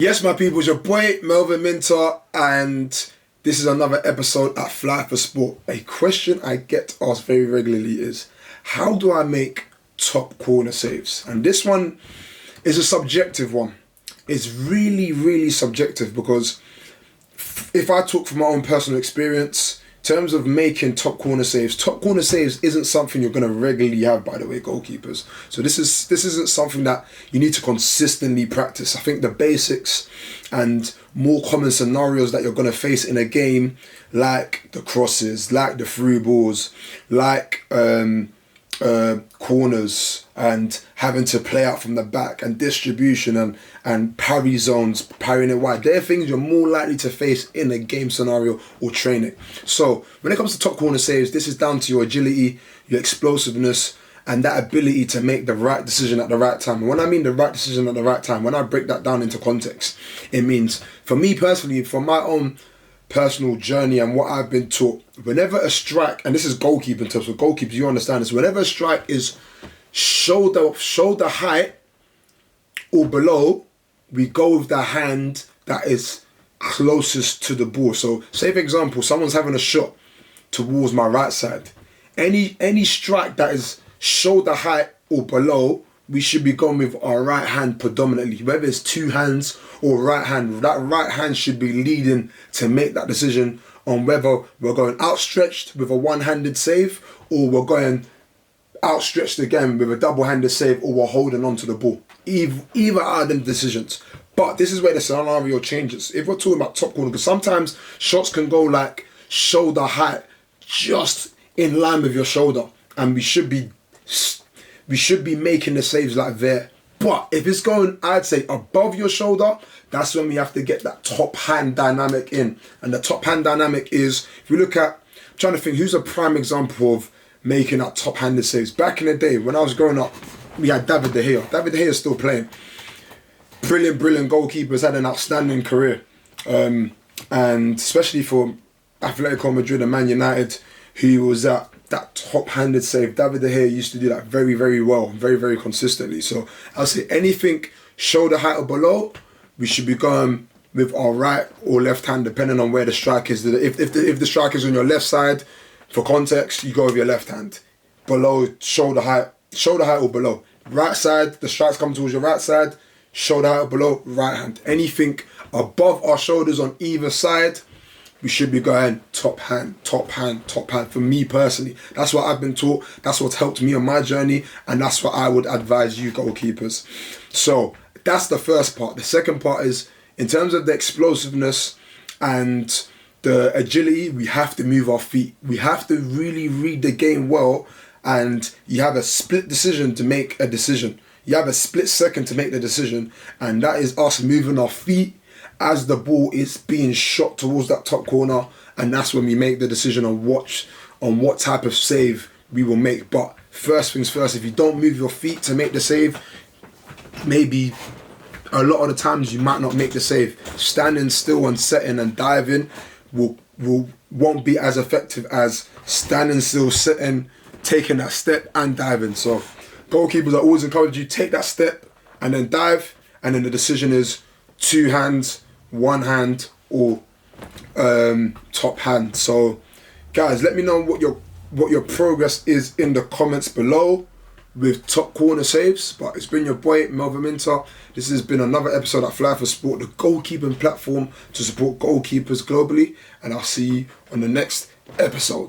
Yes, my people, it's your boy Melvin Minter, and this is another episode at FlyForSport. A question I get asked very regularly is, how do I make top corner saves? And this one is a subjective one. It's really subjective because if I talk from my own personal experience, in terms of making top corner saves isn't something you're going to regularly have, by the way, goalkeepers. So this isn't something that you need to consistently practice. I think the basics and more common scenarios that you're going to face in a game, like the crosses, like the through balls, like corners, and having to play out from the back, and distribution and parry zones, parrying it wide. They're things you're more likely to face in a game scenario or training. So when it comes to top corner saves, this is down to your agility, your explosiveness, and that ability to make the right decision at the right time. And when I mean the right decision at the right time, when I break that down into context, it means, for me personally, from my own personal journey and what I've been taught, whenever a strike, and this is goalkeeping terms, for goalkeepers, you understand this, whenever a strike is shoulder height or below, we go with the hand that is closest to the ball. So say, for example, someone's having a shot towards my right side. Any strike that is shoulder height or below, we should be going with our right hand predominantly. Whether it's two hands or right hand, that right hand should be leading to make that decision on whether we're going outstretched with a one-handed save, or we're going outstretched again with a double-handed save, or we're holding on to the ball. Either out of them decisions. But this is where the scenario changes. If we're talking about top corner, because sometimes shots can go like shoulder height, just in line with your shoulder, and we should be making the saves like there. But if it's going, I'd say, above your shoulder, that's when we have to get that top hand dynamic in. And the top hand dynamic is, if we look at, I'm trying to think, who's a prime example of making that top handed saves? Back in the day, when I was growing up, we had David De Gea. David De Gea is still playing. Brilliant goalkeepers, had an outstanding career. And especially for Atletico Madrid and Man United, who was at that top-handed save. David De Gea used to do that very well, very consistently. So I'll say anything shoulder height or below, we should be going with our right or left hand, depending on where the strike is. If the strike is on your left side, for context, you go with your left hand. Below shoulder height or below. Right side, the strike's coming towards your right side, shoulder height or below, right hand. Anything above our shoulders on either side, we should be going top hand. For me personally, that's what I've been taught. That's what's helped me on my journey, and that's what I would advise you goalkeepers. So that's the first part. The second part is, in terms of the explosiveness and the agility, we have to move our feet. We have to really read the game well, and you have a split decision to make a decision. You have a split second to make the decision, and that is us moving our feet as the ball is being shot towards that top corner, and that's when we make the decision on what type of save we will make. But first things first, if you don't move your feet to make the save, maybe a lot of the times you might not make the save. Standing still and setting and diving won't be as effective as standing still, sitting, taking that step and diving. So goalkeepers, I always encourage you, take that step and then dive, and then the decision is two hands, one hand, or top hand. So guys, let me know what your progress is in the comments below with top corner saves. But it's been your boy Melvin Minter. This has been another episode at FlyForSport, the goalkeeping platform to support goalkeepers globally, and I'll see you on the next episode.